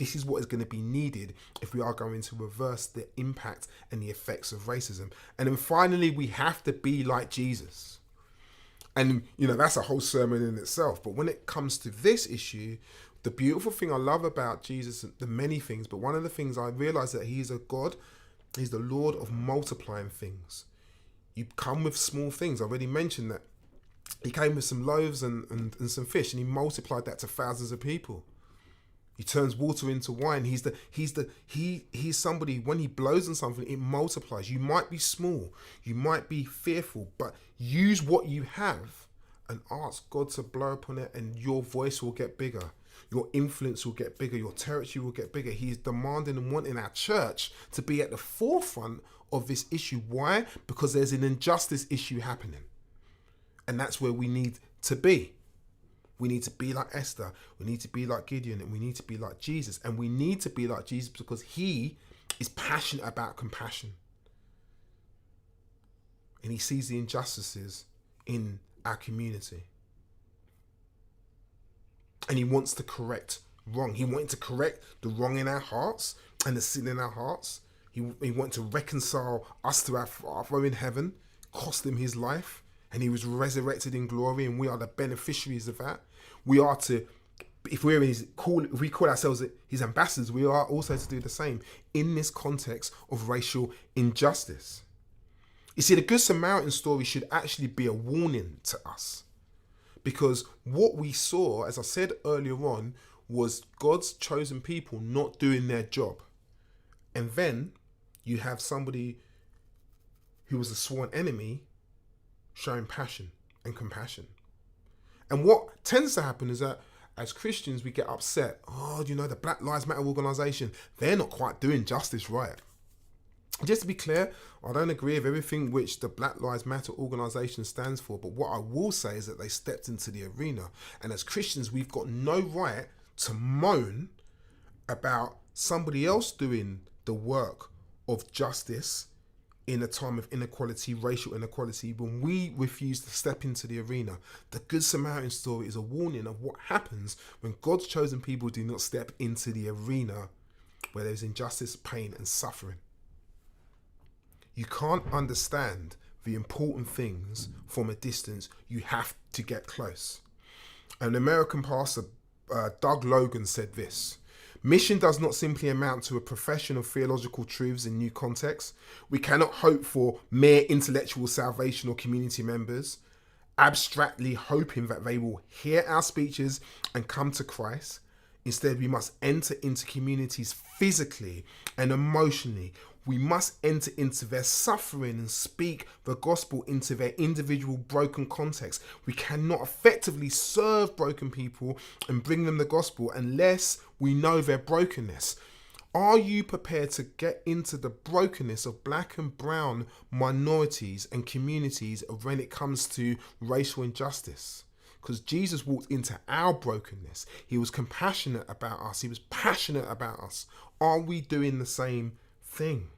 This is what is going to be needed if we are going to reverse the impact and the effects of racism. And then finally, we have to be like Jesus. And, that's a whole sermon in itself. But when it comes to this issue, the beautiful thing I love about Jesus, the many things, but one of the things I realize that he's a God, he's the Lord of multiplying things. You come with small things. I already mentioned that he came with some loaves and some fish, and he multiplied that to thousands of people. He turns water into wine. He's somebody, when he blows on something, it multiplies. You might be small, you might be fearful, but use what you have and ask God to blow upon it, and your voice will get bigger. Your influence will get bigger. Your territory will get bigger. He is demanding and wanting our church to be at the forefront of this issue. Why? Because there's an injustice issue happening. And that's where we need to be. We need to be like Esther. We need to be like Gideon. And we need to be like Jesus. And we need to be like Jesus because he is passionate about compassion. And he sees the injustices in our community. And he wants to correct wrong. He wanted to correct the wrong in our hearts and the sin in our hearts. He wanted to reconcile us to our Father in heaven, cost him his life, and he was resurrected in glory, and we are the beneficiaries of that. We are to, if we call ourselves his ambassadors, we are also to do the same in this context of racial injustice. You see, the Good Samaritan story should actually be a warning to us. Because what we saw, as I said earlier on, was God's chosen people not doing their job. And then you have somebody who was a sworn enemy showing passion and compassion. And what tends to happen is that as Christians, we get upset. The Black Lives Matter organization, they're not quite doing justice right. Just to be clear, I don't agree with everything which the Black Lives Matter organisation stands for, but what I will say is that they stepped into the arena. And as Christians, we've got no right to moan about somebody else doing the work of justice in a time of inequality, racial inequality, when we refuse to step into the arena. The Good Samaritan story is a warning of what happens when God's chosen people do not step into the arena where there's injustice, pain and suffering. You can't understand the important things from a distance. You have to get close. An American pastor, Doug Logan, said this: mission does not simply amount to a profession of theological truths in new contexts. We cannot hope for mere intellectual salvation or community members, abstractly hoping that they will hear our speeches and come to Christ. Instead, we must enter into communities physically and emotionally. We must enter into their suffering and speak the gospel into their individual broken context. We cannot effectively serve broken people and bring them the gospel unless we know their brokenness. Are you prepared to get into the brokenness of black and brown minorities and communities when it comes to racial injustice? Because Jesus walked into our brokenness. He was compassionate about us. He was passionate about us. Are we doing the same thing?